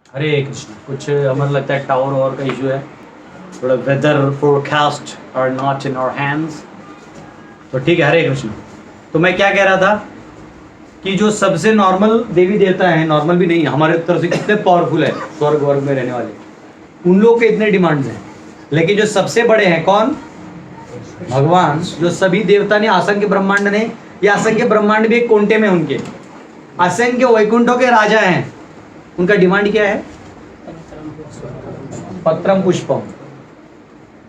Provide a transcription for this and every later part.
हरे कृष्ण। कुछ हमें लगता है टावर और का इशू है, थोड़ा weather forecast are not in our hands, तो ठीक है। हरे कृष्ण। तो मैं क्या कह रहा था कि जो सबसे नॉर्मल देवी देवता हैं, नॉर्मल भी नहीं, हमारे उत्तर से कितने पावरफुल है, स्वर्ग वर्ग में रहने वाले, उन लोग के इतने डिमांड्स हैं। लेकिन जो सबसे बड़े हैं कौन? भगवान। जो सभी देवता ने, असंख्य ब्रह्मांड ने, या असंख्य ब्रह्मांड भी एक कोंटे में उनके असंख्य वैकुंठों के राजा हैं, उनका डिमांड क्या है? पत्रम पुष्पम।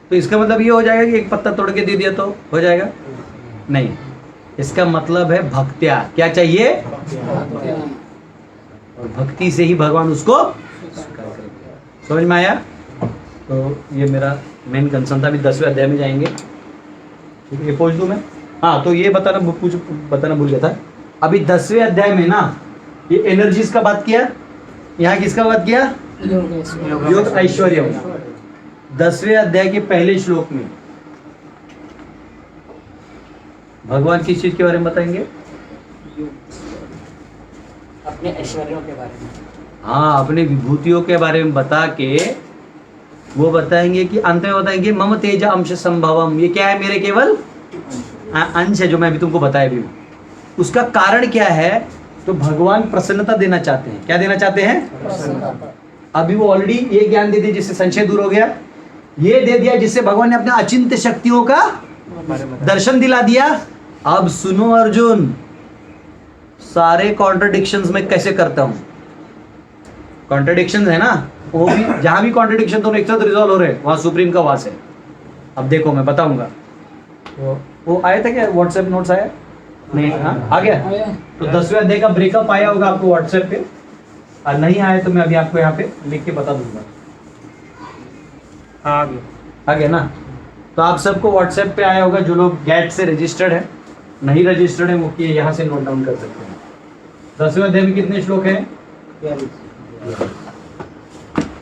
तो इसका मतलब ये हो जाएगा कि एक पत्ता तोड़ के दे दिया तो हो जाएगा? नहीं, इसका मतलब है भक्त्या। क्या चाहिए? और भक्ति से ही भगवान उसको समझ में आया। तो ये मेरा मेन कंसर्न था। अभी 10वें अध्याय में जाएंगे, ठीक है। ये पूछ दूं मैं? हाँ, तो ये बताना भूल गया था। अभी 10वें अध्याय में ना, ये एनर्जीज का बात किया, यहाँ किसका बात किया? योग ऐश्वर्य। 10वें अध्याय के पहले श्लोक में भगवान किस चीज के बारे में बताएंगे? अपने ऐश्वर्यों के बारे में। हाँ, अपने विभूतियों के बारे में बता के वो बताएंगे कि अंत में बताएंगे मम तेज अंश संभवम। ये क्या है? मेरे केवल अंश है, जो मैं अभी तुमको बताया भी। उसका कारण क्या है? तो भगवान प्रसन्नता देना चाहते हैं। क्या देना चाहते हैं? अभी वो ऑलरेडी ये ज्ञान दे दिया जिससे संशय दूर हो गया, ये दे दिया जिससे भगवान ने अपने अचिंत्य शक्तियों का दर्शन दिला दिया। अब सुनो अर्जुन, सारे कॉन्ट्रडिक्शंस में कैसे करता हूं। कॉन्ट्रडिक्शंस है ना, वो भी जहां भी कॉन्ट्रडिक्शन दोनों एक साथ रिजॉल्व हो रहे हैं, वहां सुप्रीम का वास है। अब देखो मैं बताऊंगा। वो आया था क्या? व्हाट्सएप नोट्स आया? नहीं, हाँ आ गया। तो 10वें अध्याय का ब्रेकअप आया होगा आपको व्हाट्सएप पे, और नहीं आया तो मैं अभी आपको यहाँ पे लिख के बता दूंगा। आ गया ना? तो आप सबको व्हाट्सएप पे आया होगा, जो लोग गेट से रजिस्टर्ड है, नहीं रजिस्टर्ड है वो कि यहाँ से नोट डाउन कर सकते हैं। 10वें अध्याय में कितने श्लोक हैं?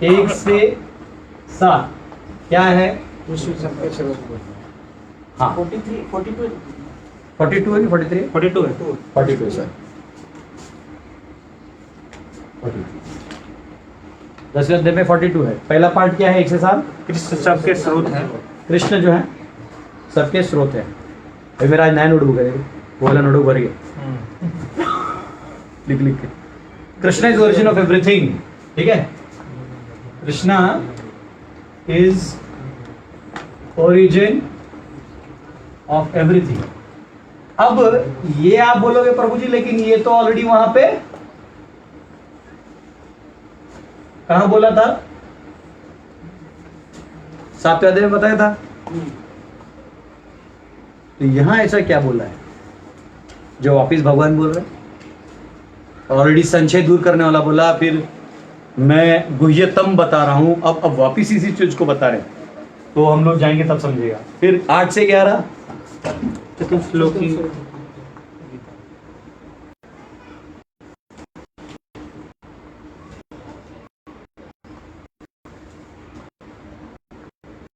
1 से 7। क्या है? हाँ 42 है कि 43? 42 है। 42 सर। 10वें अध्याय में 42 है। पहला पार्ट क्या है? 1 से 7। कृष्ण सबके स्रोत हैं। कृष्ण जो है सबके स्रोत है। अभी मेरा आज नया नोटबुक है, वो वाला नोटबुक भर गया लिख लिख के। Krishna is origin of everything, ठीक है। Krishna is origin of everything. अब ये आप बोलोगे प्रभु जी लेकिन ये तो ऑलरेडी वहां पे कहां बोला था? 7वें अध्याय में बताया था। तो यहां ऐसा क्या बोला है जो वापिस भगवान बोल रहे? ऑलरेडी संशय दूर करने वाला बोला, फिर मैं गुह्यतम बता रहा हूं, अब वापिस इसी चीज को बता रहे। तो हम लोग जाएंगे तब समझेगा। फिर 8 से 11 चतुर्थ श्लोक की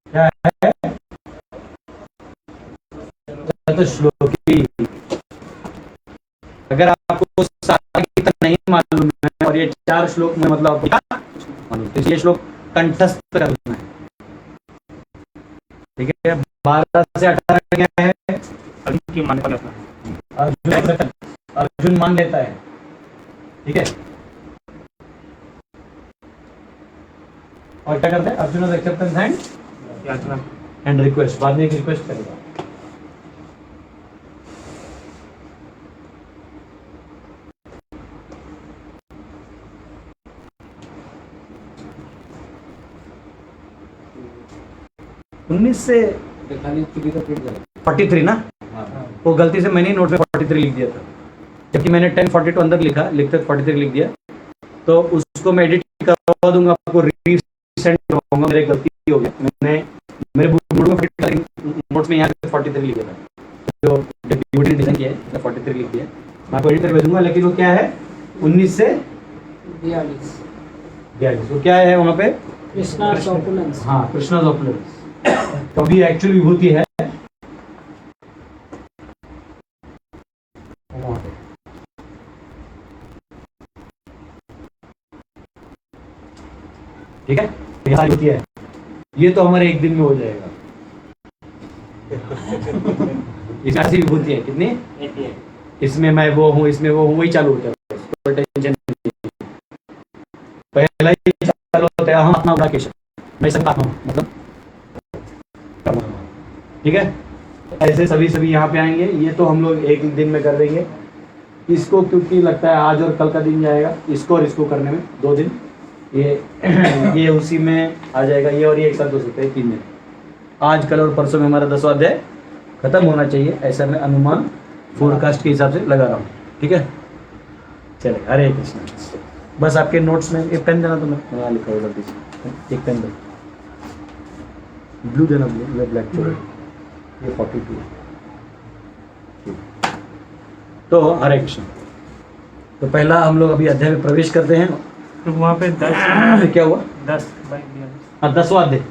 क्या है? तो श्लोकी, अगर आपको सारा गीता नहीं मालूम है और ये 4 श्लोक में मतलब आपको क्या मालूम, तो ये श्लोक कंठस्थ करना है, ठीक है। 12 से 18 क्या है? अर्जुन की मान्यता करना है। अर्जुन मान लेता है, ठीक है। और क्या करता है? Arjun acceptance and request. बाद में एक रिक्वेस्ट करेगा। से 43 ना, वो गलती से मैंने ही नोट में 43 लिख दिया था, जबकि मैंने 1042 अंदर लिखते 43 लिख दिया। तो उसको मैं एडिट करवा दूंगा, आपको रीसेंड करवाऊंगा। मेरी गलती हो गई, मैंने मेरे नोट्स में यहाँ पे 43 लिखा था, जो ड्यूटी डिजाइन किया है 43 लिख दिया। मैं आपको एडिट कर भेजूंगा, लेकिन वो क्या है? 19 से 42। तो क्या है वहाँ पे? कृष्णा's opulence। हाँ, कृष्णा's opulence। तो भी एक्चुअली विभूति है ठीक है, ये सारी होती है, ये तो हमारे एक दिन में हो जाएगा। ये ऐसी विभूति है कितनी, 88। इसमें मैं वो हूँ, इसमें वो हूँ, वही चालू होता है, कोई टेंशन नहीं। पहला ही चालू होता है हम अपना बड़ा केशव, मैं सकता हूँ मतलब, ठीक है। ऐसे सभी यहाँ पे आएंगे, ये तो हम लोग एक दिन में कर देंगे। इसको क्योंकि लगता है आज और कल का दिन जाएगा, इसको और इसको करने में 2 दिन, ये उसी में आ जाएगा, ये और ये एक साथ हो सकते हैं 3 दिन। आज कल और परसों में हमारा 10वां अध्याय खत्म होना चाहिए, ऐसा मैं अनुमान फोरकास्ट के हिसाब से लगा रहा हूँ, ठीक है। चले, हरे कृष्ण। बस आपके नोट्स में एक पेन देना, तो मैं यहाँ लिखा होगा जल्दी से, एक पेन दो, ब्लू देना, ब्लू या ब्लैक छोड़ो, ये 42 है। तो हरे कृष्ण। तो पहला हम लोग अभी अध्याय में प्रवेश करते हैं। तो वहाँ पे 10 क्या हुआ, 10 बाई दिया। हाँ 10वां अध्याय।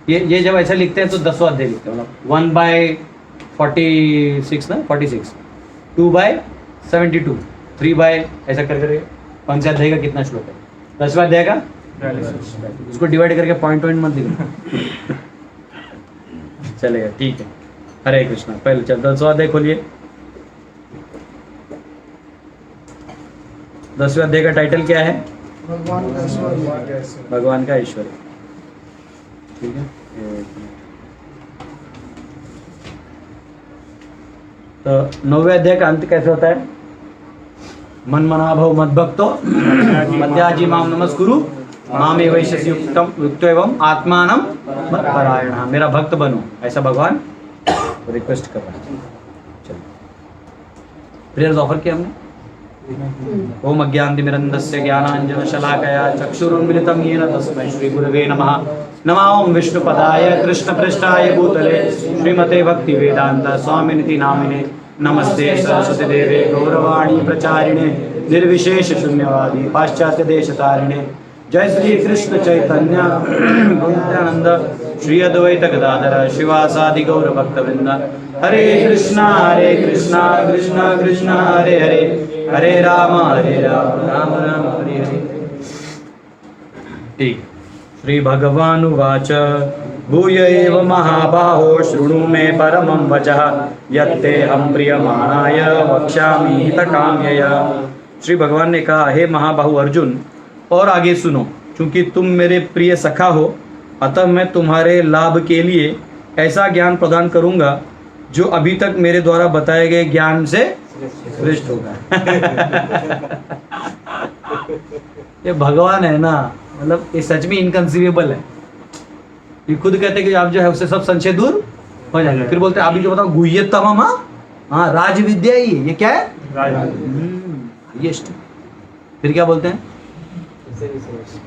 ये जब ऐसा लिखते हैं तो 10वां अध्याय लिखते हैं, मतलब 1/46 ना, 46, 2/72, 3 ऐसा कर करके 5 अध्याय का कितना श्लोक है, 10वां अध्याय का 42। उसको डिवाइड करके पॉइंट मत दिखना। चलेगा, ठीक है। हरे कृष्णा। पहले चल 10वां अध्याय खोलिए। 10वें अध्याय का टाइटल क्या है, भगवान का ऐश्वर्य, ठीक है। तो 9वें अध्याय का अंत कैसे होता है, मन मना भव मद्भक्तो मध्याजी माम नमस्कुरु मामे वैश्यसि युक्त एवं आत्मानं मत्परायणः, मेरा भक्त बनो, ऐसा भगवान रिक्वेस्ट कर रहा है। चलो, प्रेयर्स ऑफर किया हमने। ओम अज्ञानतिमिरन्धस्य ज्ञानाञ्जनशलाकया चक्षुरुन्मिलितं येन तस्मै श्रीगुरवे नमः। नमः ओं विष्णुपदाय कृष्णपृष्ठाय भूतले श्रीमते भक्तिवेदान्त स्वामिनिति नामिने नमस्ते सरस्वती देवे गौरवाणी प्रचारिणे निर्विशेष शून्यवादी पाश्चात्य देशतारिणे जय श्री कृष्ण चैतन्य नित्यानंद श्री अद्वैत गदाधर शिवासादि गौर भक्तवृंद। हरे कृष्णा कृष्णा कृष्ण हरे हरे, हरे राम राम राम हरे हरे। ठीक। श्री भगवानुवाच भूय एव महाबाहो शृणु मे परमं वचः यत्तेऽहं प्रियमाणाय वक्ष्यामि हितकाम्यया। श्री भगवान ने कहा, हे महाबाहु अर्जुन, और आगे सुनो, क्योंकि तुम मेरे प्रिय सखा हो, अतः मैं तुम्हारे लाभ के लिए ऐसा ज्ञान प्रदान करूंगा जो अभी तक मेरे द्वारा बताए गए ज्ञान से श्रेष्ठ होगा। ये भगवान है ना, मतलब ये सच में इनकंसीवेबल है। ये खुद कहते हैं कि आप जो है उससे सब संशय दूर हो जाएंगे। फिर बोलते हैं अभी जो बताओ गुह्यतम, हाँ राज विद्या ही, ये क्या है, हाईएस्ट। फिर क्या बोलते हैं,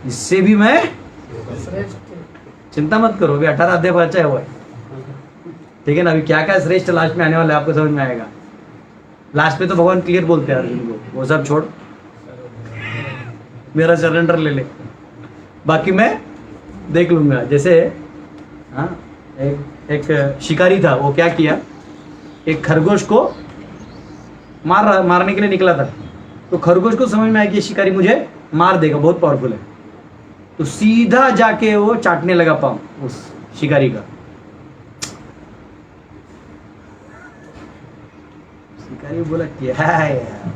इससे भी मैं, चिंता मत करो, अभी 18 अध्याय बचा है वो है, ठीक है ना। अभी क्या क्या श्रेष्ठ लास्ट में आने वाला है आपको समझ में आएगा। लास्ट में तो भगवान क्लियर बोलते हैं अर्जुन को, वो सब छोड़, मेरा सरेंडर ले ले, बाकी मैं देख लूंगा। जैसे हाँ, एक शिकारी था, वो क्या किया, एक खरगोश को मारने के लिए निकला था। तो खरगोश को समझ में आया कि शिकारी मुझे मार देगा, बहुत पावरफुल है, तो सीधा जाके वो चाटने लगा पाँव उस शिकारी का। शिकारी बोला क्या है यार,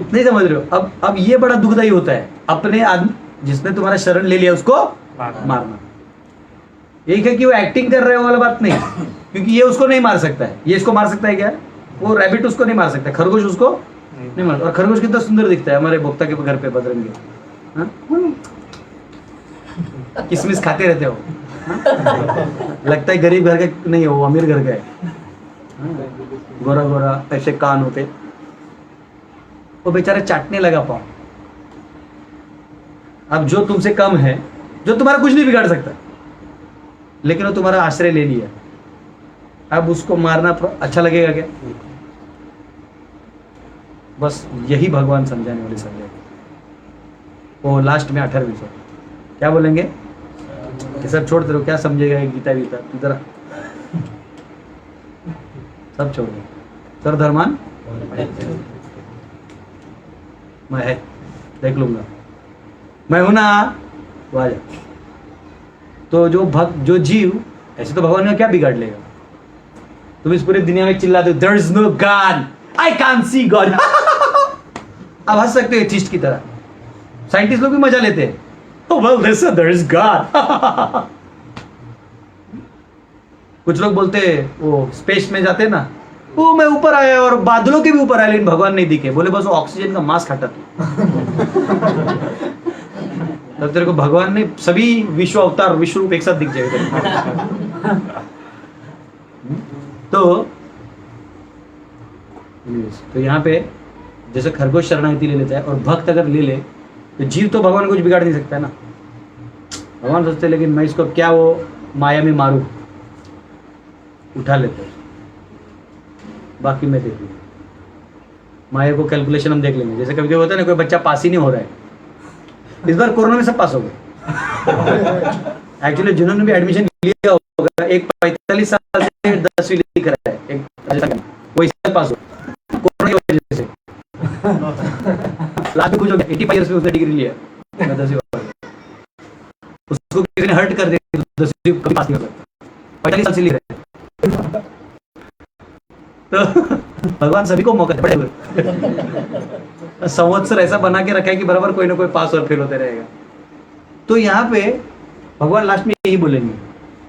नहीं समझ रहे हो। अब ये बड़ा दुखदाई होता है, अपने आदमी जिसने तुम्हारा शरण ले लिया उसको मारना। एक है कि वो एक्टिंग कर रहे हो वाला बात नहीं, क्योंकि ये उसको नहीं मार सकता है, ये इसको मार सकता है क्या, वो रैबिट उसको नहीं मार सकता, खरगोश उसको नहीं मार। और खरगोश कितना सुंदर दिखता है हमारे भोक्ता के घर पे बजरंगी, किसमिस खाते रहते हो, लगता है गरीब घर का नहीं हो, अमीर घर का है, गोरा गोरा ऐसे कान होते। वो बेचारा चाटने लगा पाँव। अब जो तुमसे कम है, जो तुम्हारा कुछ नहीं बिगाड़ सकता, लेकिन वो तुम्हारा आश्रय ले लिया, अब उसको मारना अच्छा लगेगा क्या। बस यही भगवान समझाने वाले समझाएंगे। वो लास्ट में 18वीं क्या बोलेंगे कि सब छोड़ दे रहे हो, क्या समझेगा गीता गीता, जरा सब छोड़ दो, सर धर्मान मैं है, देख लूंगा, मैं हूं ना, वो आ जा। तो जो जीव, ऐसे तो भगवान का क्या बिगाड़ लेगा? तुम इस पूरी दुनिया में चिल्लाते हो there is no god, I can't see god. अब हंस सकते हो एथिस्ट की तरह, साइंटिस्ट लोग भी मजा लेते हैं, oh well listen there is God। कुछ लोग बोलते हैं वो स्पेस में जाते हैं ना, वो मैं ऊपर आया और बादलों के भी ऊपर आया लेकिन भगवान नहीं दिखे, बोले बस वो ऑक्सीजन का मास्क हटा तू। तब तेरे को भगवान ने सभी विश्व अवतार विश्व रूप एक साथ दिख जाएगा। तो यहाँ पे जैसे खरगोश शरणागति ले लेता है और भक्त अगर ले ले तो जीव तो भगवान को कुछ बिगाड़ नहीं सकता है ना। भगवान सोचते लेकिन मैं इसको क्या वो माया में मारूं, उठा लेते हैं, बाकी मैं देख लूँ। माया को कैलकुलेशन हम देख लेंगे। जैसे कभी कभी होता है ना, कोई बच्चा पास ही नहीं हो रहा है, इस बार कोरोना में सब पास हो गए। एक्चुअली जिन्होंने भी एडमिशन लिया होगा, एक 45 साल से 10वीं लिख रहा है, एक वो इस साल पास हो कोरोना की वजह से। लाख कुछ हो गया, 85 ईयर्स में उसने डिग्री लिया, 10वीं उसको किसी ने हर्ट कर दिया, 10वीं कभी पास नहीं हो सकता, 45 साल से लिख रहा है। तो भगवान सभी को मौका दे, संवत्सर ऐसा बना के रखा है कि बराबर कोई ना कोई पास और फेल होते रहेगा। तो यहाँ पे भगवान लास्ट में यही बोलेंगे।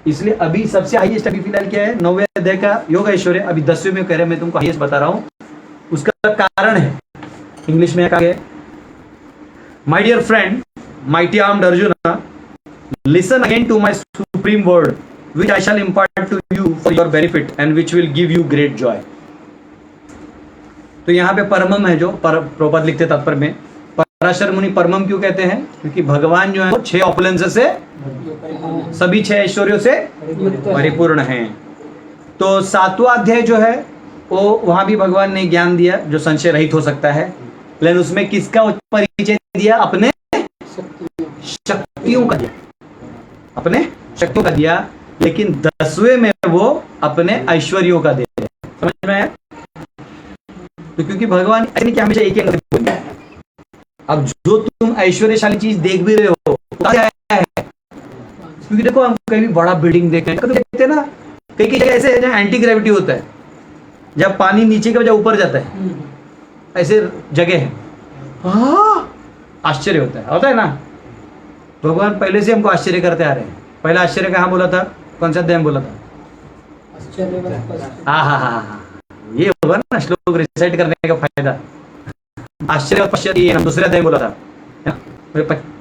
इसलिए अभी सबसे हाईएस्ट अभी फिलहाल क्या है, 9वें अध्याय का योग ऐश्वर्य, अभी 10वें में कह रहे हैं, मैं तुमको हाईएस्ट बता रहा हूँ। उसका कारण है, इंग्लिश में क्या है, my dear friend, mighty armed Arjuna, listen again to my supreme word which I shall impart to you for your benefit and which will give you great joy। तो यहाँ पे परमम है जो प्रभुपाद लिखते तात्पर्य में, पराशर मुनि परमम क्यों कहते हैं? क्योंकि भगवान जो है वो 6 ऑपुलेंस से, सभी 6 ऐश्वर्यों से परिपूर्ण हैं। तो 7वां अध्याय जो है वो वहां भी भगवान ने ज्ञान दिया जो संशय रहित हो सकता है, लेकिन उसमें किसका परिचय दिया? अपने शक्तियों का दिया, अपने शक्तियों का दिया। लेकिन 10वें में वो अपने ऐश्वर्यों का दे रहे हैं। समझ में आया? तो क्योंकि भगवान ऐसे कि हमेशा एक ही बोलेंगे। अब जो तुम ऐश्वर्यशाली चीज देख भी रहे हो क्या है? क्योंकि देखो हम कहीं भी बड़ा बिल्डिंग देखें, कभी देखते हैं ना, कई कई जगह ऐसे है जहाँ एंटी ग्रेविटी होता है, जब पानी नीचे के बजाय ऊपर जाता है, ऐसे जगह है, आश्चर्य होता है ना। भगवान पहले से हमको आश्चर्य करते आ रहे हैं। पहला आश्चर्य कहाँ बोला था? कौन सा अध्याय में बोला था? हाँ, ये होगा ना श्लोक रिसाइट करने का फायदा। आश्चर्य और पश्चात ये दूसरे अध्याय में बोला था,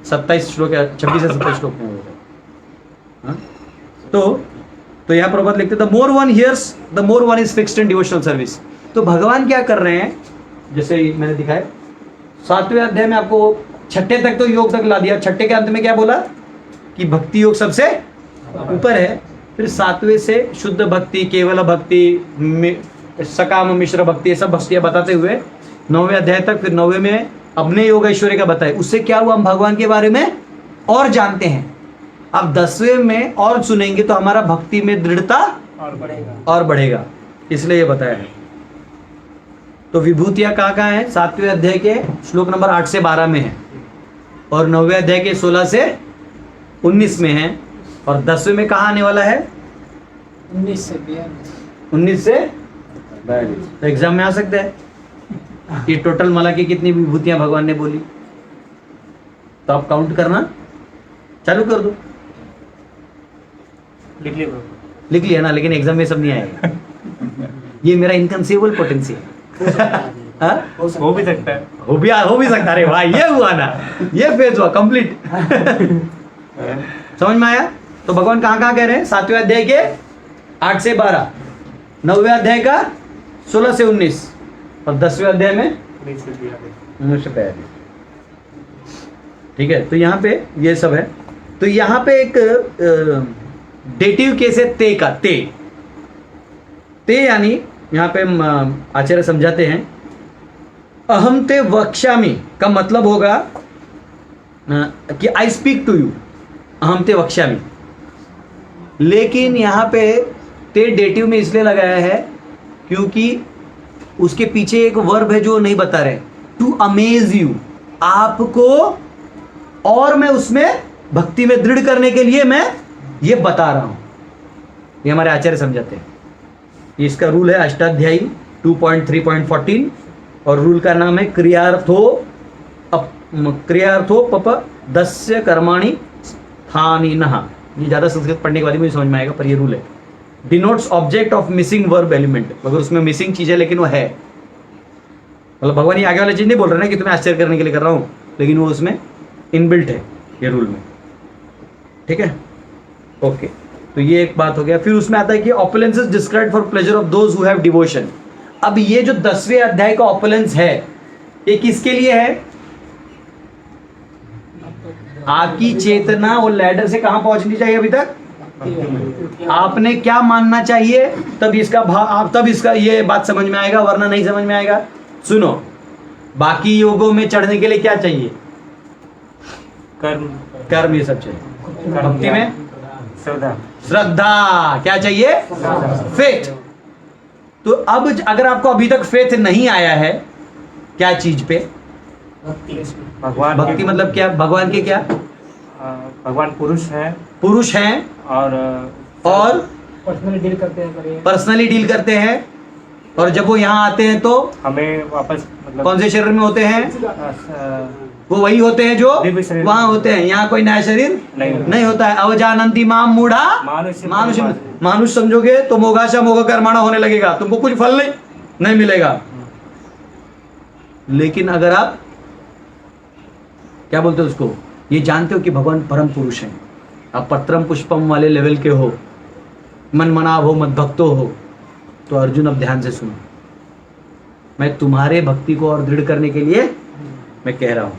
27 श्लोक या 26 से 27 श्लोक में बोला था। तो यहाँ प्रभुपाद लिखते the more one hears the more one is fixed in devotional service. तो भगवान क्या कर रहे हैं, जैसे मैंने दिखाया 7वें अध्याय में आपको 6ठे तक तो योग तक ला दिया, 6ठे के अंत में क्या बोला कि भक्ति योग सबसे ऊपर है। फिर 7वें से शुद्ध भक्ति, केवल भक्ति, सकाम मिश्र भक्ति, ये सब भक्तियां बताते हुए 9वें अध्याय तक, फिर 9वें में अपने योग ऐश्वर्य का बताए। उससे क्या हुआ, हम भगवान के बारे में और जानते हैं। अब 10वें में और सुनेंगे तो हमारा भक्ति में दृढ़ता और बढ़ेगा, इसलिए ये बताया है। तो विभूतियां कहाँ है? 7वें अध्याय के श्लोक नंबर 8 से 12 में है, और 9वें अध्याय के 16 से 19 में है, और 10वें में कहाँ आने वाला है? 19 से 42। तो एग्जाम में आ सकता है कि टोटल मला की कितनी विभूतियां भगवान ने बोली, तो आप काउंट करना चालू कर दो। लिख लिया ना, लेकिन एग्जाम में सब नहीं आएगा। ये मेरा इनकंसीवेबल पोटेंशियल हो भी सकता है, हो भी सकता है। अरे भाई ये हुआ ना, ये फेज हुआ कंप्लीट। समझ में आया? तो भगवान कहाँ कहाँ कह रहे हैं? 7वें अध्याय के 8 से 12, 9वें अध्याय का 16 से 19, और 10वें अध्याय में 19 से 42। ठीक है, तो यहाँ पे ये सब है। तो यहाँ पे एक डेटिव केस है ते का, ते यानी यहाँ पे आचार्य समझाते हैं अहम ते वक्ष्यामि का मतलब होगा कि आई स्पीक टू यू, अहम ते वक्ष्यामि। लेकिन यहाँ पे ते डेटिव में इसलिए लगाया है क्योंकि उसके पीछे एक वर्ब है जो नहीं बता रहे, टू अमेज यू, आपको और मैं उसमें भक्ति में दृढ़ करने के लिए मैं ये बता रहा हूं। ये हमारे आचार्य समझाते हैं। ये इसका रूल है अष्टाध्यायी 2.3.14 और रूल का नाम है क्रियार्थो पप दस्य कर्माणि स्थानिनः। ये ज़्यादा संस्कृत पढ़ने के बाद ही मुझे समझ में आएगा, पर ये रूल है। Denotes object of missing verb element, अगर उसमें मिसिंग चीज़ है लेकिन वो है, मतलब भगवान ये आगे वाला चीज़ नहीं बोल रहे ना कि तुम्हें आश्चर्य करने के लिए कर रहा हूँ, लेकिन वो उसमें इनबिल्ट है ये रूल में। ठीक है, ओके। तो ये एक बात हो गया। फिर उसमें आता है कि opulence is described for pleasure of those who have devotion. अब ये जो 10वें अध्याय का ऑपुलेंस है, ये किसके लिए है? आपकी चेतना वो लैडर से कहां पहुंचनी चाहिए अभी तक? आपने क्या मानना चाहिए, तब इसका भाव, तब इसका ये बात समझ में आएगा, वरना नहीं समझ में आएगा। सुनो, बाकी योगों में चढ़ने के लिए क्या चाहिए? कर्म ये सब चाहिए। भक्ति में श्रद्धा। क्या चाहिए? फेथ। तो अब अगर आपको अभी तक फेथ नहीं आया है, क्या चीज पे? भगवान भक्ति मतलब क्या? भगवान के क्या? भगवान पुरुष हैं और पर्सनली डील करते हैं, पर्सनली डील करते हैं। और जब वो यहाँ आते हैं तो हमें वापस मतलब कौन से शरीर में होते हैं? वो वही होते हैं जो वहां होते हैं। यहाँ कोई नया शरीर नहीं होता है। अवजानंती माम मूढ़ा मानुष समझोगे तो मोगाशा मोगा कर्माणा होने लगेगा, तुमको कुछ फल नहीं मिलेगा। लेकिन अगर आप क्या बोलते हो उसको, ये जानते हो कि भगवान परम पुरुष हैं, आप पत्रम पुष्पम वाले लेवल के हो, मन मनाव हो, मत भक्तो हो, तो अर्जुन अब ध्यान से सुनो, मैं तुम्हारे भक्ति को और दृढ़ करने के लिए मैं कह रहा हूं।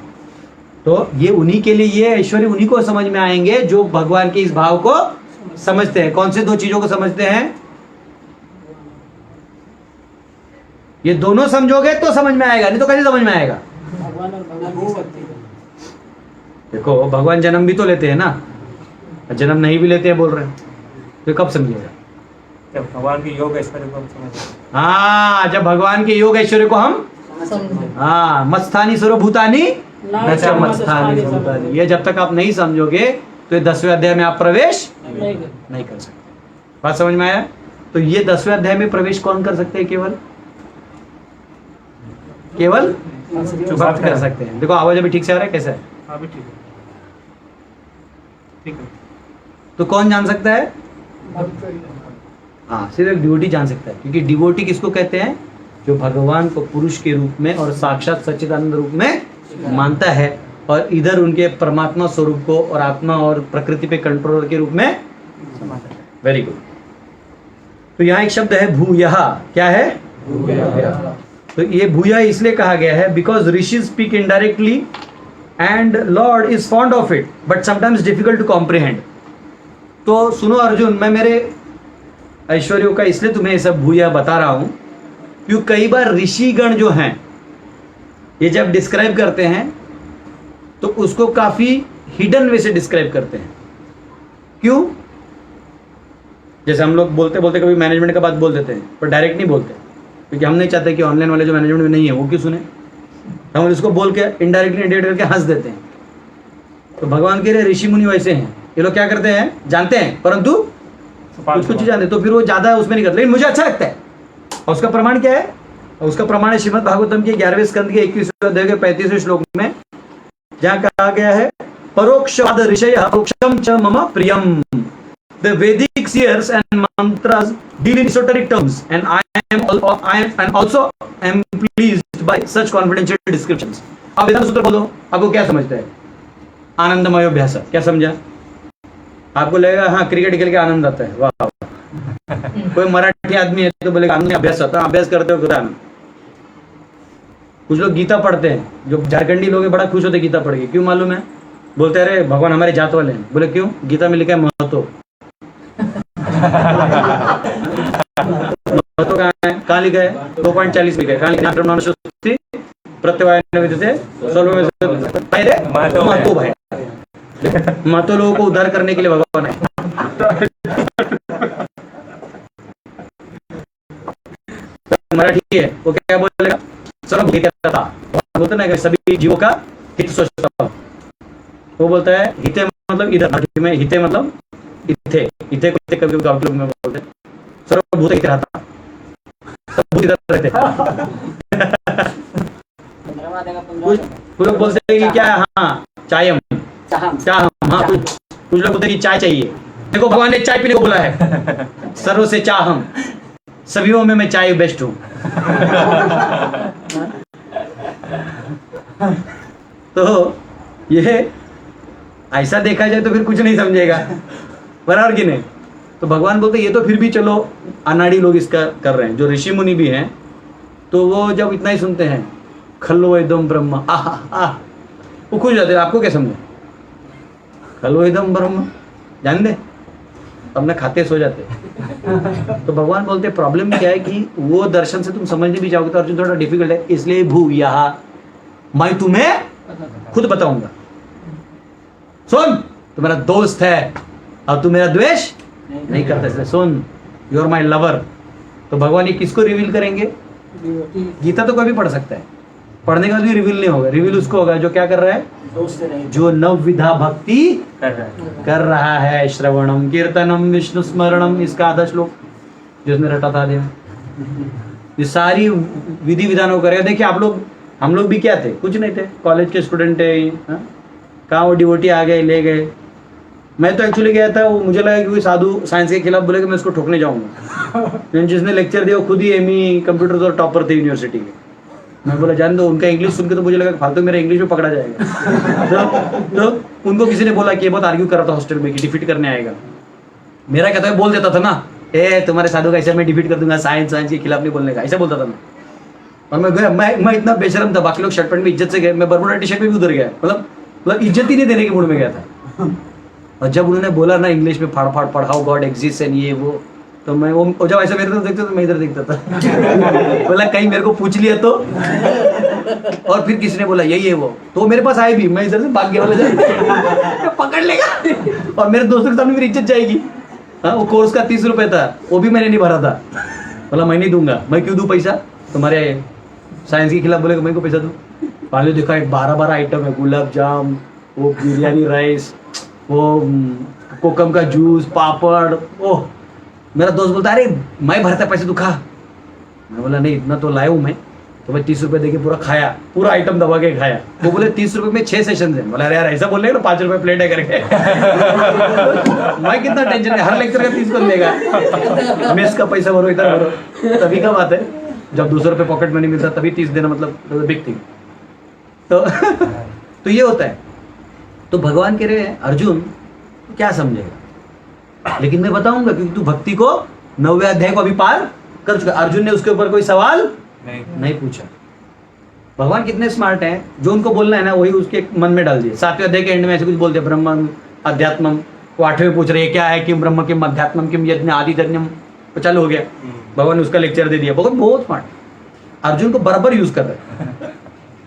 तो ये उन्हीं के लिए, ये ऐश्वर्य उन्हीं को समझ में आएंगे जो भगवान के इस भाव को समझते हैं। कौन से दो चीजों को समझते हैं? ये दोनों समझोगे तो समझ में आएगा, नहीं तो कैसे समझ में आएगा? भगवान और भगवान की शक्ति। देखो, भगवान जन्म भी तो लेते हैं ना, जन्म नहीं भी लेते हैं बोल रहे हैं, तो कब समझेगा? जब भगवान के योग ऐश्वर्य को हम समझते हैं। हाँ, जब भगवान के योग ऐश्वर्य को हम हाँ, मत्स्थानी सर्वभूतानि न च मत्स्थानि सर्वभूतानि, ये जब तक आप नहीं समझोगे तो ये 10वें अध्याय में आप प्रवेश नहीं कर सकते। बात समझ में आया? तो ये 10वें अध्याय में प्रवेश कौन कर सकते हैं? केवल भक्त कर सकते हैं। देखो आवाज अभी ठीक से आ रहा है? कैसा है? हाँ भी ठीक है। तो कौन जान सकता है? हाँ, सिर्फ एक डिवोटी जान सकता है। क्योंकि डिवोटी किसको कहते हैं? जो भगवान को पुरुष के रूप में और साक्षात सच्चिदानंद रूप में मानता है और इधर उनके परमात्मा स्वरूप को और आत्मा और प्रकृति पे कंट्रोलर के रूप में। Very good. तो यहाँ एक शब्द है भूयः। क्या है? तो ये भूयः इसलिए कहा गया है because rishi speak indirectly and lord is fond of it but sometimes difficult to comprehend. तो सुनो अर्जुन, मैं मेरे ऐश्वर्यों का इसलिए तुम्हें ये सब भूयः बता रहा हूं क्योंकि कई बार ऋषिगण जो हैं ये जब डिस्क्राइब करते हैं तो उसको काफी हिडन वे से डिस्क्राइब करते हैं। क्यों? जैसे हम लोग बोलते बोलते कभी मैनेजमेंट का बात बोल देते हैं पर डायरेक्ट नहीं बोलते, क्योंकि हम नहीं चाहते कि ऑनलाइन वाले जो मैनेजमेंट में नहीं है वो क्यों सुने। हम उसको बोल के इनडायरेक्टली इंडिकेट करके हंस देते हैं। तो भगवान के ऋषि मुनि वैसे हैं, ये लोग क्या करते हैं जानते हैं परंतु कुछ कुछ जानते, तो फिर वो ज्यादा उसमें नहीं करते, लेकिन मुझे अच्छा लगता है। और उसका प्रमाण क्या है? और उसका प्रमाण है श्रीमद् भागवतम के 11वें स्कंद के 21वें अध्याय के 35वें श्लोक में, जहां कहा गया है परोक्षवाद ऋषयः परोक्षम च मम प्रियम। The Vedic seers and mantras deal in esoteric terms, and I am also am pleased by such confidential descriptions. अब वेदांत सूत्र बोलो, आपको क्या समझता है? आनंदमय अभ्यास। क्या समझा? आपको लगेगा हाँ क्रिकेट खेल के आनंद आता है, वाह। कोई मराठी आदमी है तो बोलेगा आनंद अभ्यास आता है, अभ्यास करते हो खुदा। कुछ लोग गीता पढ़ते हैं, जो झारखंडी लोग हैं बड़ा खुश होते गीता पढ़ के। क्यों मालूम है? बोलते अरे भगवान हमारे जात वाले हैं। बोले क्यों? गीता में लिखा है महतो। महतो कहाँ है? कहाँ लिखा है? 2.40 लिखा है। कहाँ लिखा है? प्रत्यवाय विद्यते महतो भाई। महतो लोगों को उद्धार करने के लिए भगवान है। मराठी है वो क्या बोलेगा? सर्व हितता बोलते ना कि सभी जीवों का हित सोचता हूं। वो बोलता है हिते मतलब इधर, मराठी में हिते मतलब इथे, इथे को इथे कभी गाँव के लोग में बोलते हैं, सर्वभूत इथे रहता, सब भूत इधर रहते हैं। कुछ लोग बोलते हैं कि क्या, हाँ चायम, चाहम, हाँ कुछ लोग बोलते हैं कि चाय चाहिए। देखो भगवान ने चाय पीने को बोला है, सर्व से चाहम, सभी में मैं चाय बेस्ट हूँ। तो ये ऐसा देखा जाए तो फिर कुछ नहीं समझेगा, बराबर कि नहीं। तो भगवान बोलते ये तो फिर भी चलो अनाड़ी लोग इसका कर रहे हैं, जो ऋषि मुनि भी हैं तो वो जब इतना ही सुनते हैं खल्लो एकदम ब्रह्म आह आह, वो खुश जाते हैं। आपको क्या समझे खल्लो एकदम ब्रह्म, जान दे अपने खाते सो जाते। तो भगवान बोलते प्रॉब्लम क्या है कि वो दर्शन से तुम समझने भी जाओगे तो अर्जुन थोड़ा डिफिकल्ट है, इसलिए भूयः मैं तुम्हें खुद बताऊंगा। सुन, तू मेरा दोस्त है और तू मेरा द्वेष नहीं करता, इसलिए सुन, यू आर माई लवर। तो भगवान ये किसको रिवील करेंगे? गीता तो कोई भी पढ़ सकता है, पढ़ने का भी रिवील नहीं होगा, रिवील उसको होगा जो क्या कर रहा है, जो नवविधा भक्ति कर रहा है। श्रवणम कीर्तनम विष्णु स्मरणम, इसका आधा श्लोक जिसने रटा था दे, ये सारी विधि विधानों करेगा। देखिए आप लोग, हम लोग भी क्या थे, कुछ नहीं थे, कॉलेज के स्टूडेंट थे, कहाँ वो डिवोटी आ गए ले गए। मैं तो एक्चुअली गया था, वो मुझे लगा कि कोई साधु साइंस के खिलाफ बोलेगा मैं उसको ठोकने जाऊंगा। जिसने लेक्चर दिया वो खुद ही एमई कंप्यूटर और टॉपर थे यूनिवर्सिटी के। मैं बोला जान दो, उनका इंग्लिश सुन के तो मुझे लगा फालतू मेरा इंग्लिश में पकड़ा जाएगा। तो उनको किसी ने बोला कि ये बहुत आर्ग्यू कर रहा था हॉस्टल में कि डिफीट करने आएगा। मेरा कहता है बोल देता था ना, ए तुम्हारे साधु का ऐसा मैं डिफीट कर दूंगा, साइंस के खिलाफ नहीं बोलने का, ऐसा बोलता था मैं। और मैं गया, मैं इतना बेशरम था, बाकी लोग शर्ट पैंट में इज्जत से गए, मैं बरमुडा टी शर्ट में भी उधर गया, मतलब इज्जत ही नहीं देने के मूड में गया था। और जब उन्होंने बोला ना इंग्लिश में फाड़ फाड़ पढ़ाओ गॉड एग्जिस्ट एंड ये वो, तो मैं वो जब ऐसा मेरे तरफ देखता तो मैं इधर देखता था। बोला कहीं मेरे को पूछ लिया तो। और फिर किसी ने बोला यही है वो, तो मेरे पास आए भी, मैं इधर से भाग गया, वाला पकड़ लेगा और मेरे दोस्तों के सामने मेरी इज्जत जाएगी। हाँ, वो कोर्स का 30 रुपए था, वो भी मैंने नहीं भरा था। बोला मैं नहीं दूंगा, मैं क्यों दूं पैसा, तुम्हारे साइंस के खिलाफ बोलेगा मैं को पैसा दूं। पहले देखा 12 आइटम है, गुलाब जाम, वो बिरयानी राइस, वो कोकम का जूस, पापड़। ओह, मेरा दोस्त बोलता अरे मैं भरता पैसे तू खा। मैं बोला नहीं इतना तो लाया हूँ मैं, तो मैं 30 रुपए देके पूरा खाया, पूरा आइटम दबा के खाया। वो बोले 30 रुपए में 6 सेशन है। बोला अरे यार ऐसा बोल रहे ना 5 रुपए प्लेट है करके। मैं कितना टेंशन है, हर लेक्चर का 30 कर लेगा, मेस का पैसा भरो इधर भरो। तभी का बात है जब 200 रुपए पॉकेट मनी मिलता तभी 30 देना, मतलब बिग थिंग। तो ये होता है। तो भगवान कह रहे हैं अर्जुन क्या समझेगा, लेकिन मैं बताऊंगा क्योंकि तू भक्ति को 9वें अध्याय को अभी पार कर चुका। अर्जुन ने उसके ऊपर कोई सवाल नहीं पूछा। भगवान कितने स्मार्ट हैं, जो उनको बोलना है ना वही उसके मन में डाल दिए। 7वें अध्याय के एंड में ऐसे कुछ बोलते ब्रह्म अध्यात्मम, वो 8वें पूछ रहे क्या है, किम ब्रह्म किम अध्यात्मम किम यज्ञ आदि धर्म, तो चालू हो गया। भगवान ने उसका लेक्चर दे दिया। भगवान बहुत स्मार्ट, अर्जुन को बराबर यूज कर रहे हैं,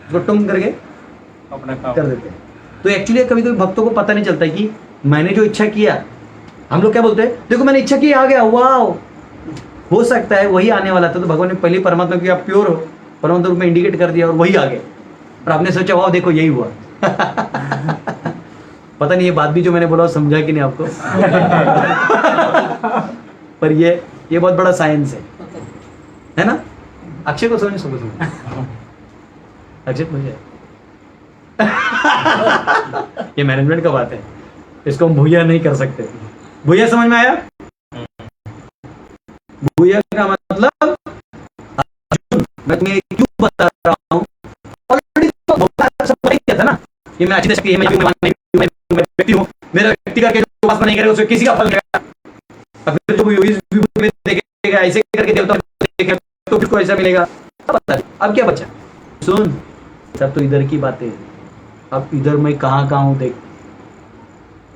उसको टुंग करके अपना काम कर देते हैं। तो एक्चुअली कभी कभी भक्तों को पता नहीं चलता कि मैंने जो इच्छा किया, हम लोग क्या बोलते हैं देखो मैंने इच्छा की आ गया, वाह हो सकता है वही आने वाला था। तो भगवान ने पहले परमात्मा की आप प्योर हो, परमात्मा रूप में इंडिकेट कर दिया और वही आ गए। और आपने सोचा वाह देखो यही हुआ। पता नहीं ये बात भी जो मैंने बोला समझा कि नहीं आपको। पर ये बहुत बड़ा साइंस है ना। अक्षय को समझ अक्षय मुझे ये मैनेजमेंट का बात है, इसको हम भूया नहीं कर सकते। भूया समझ में आया? भूया का मतलब मैं तुम्हें क्यों बता रहा हूँ, ऑलरेडी तो बहुत था ना कि मैं अच्छी शक्ति है, मैं व्यक्ति हूँ, मेरा व्यक्ति करके जो उपासना नहीं करेगा उसको किसी का फल मिलेगा। अब फिर जो देखेगा ऐसे करके देवता देखेगा तो फिर को ऐसा मिलेगा। अब क्या बचा? सुन, सब तो इधर की बातें, अब इधर मैं कहाँ हूँ देख,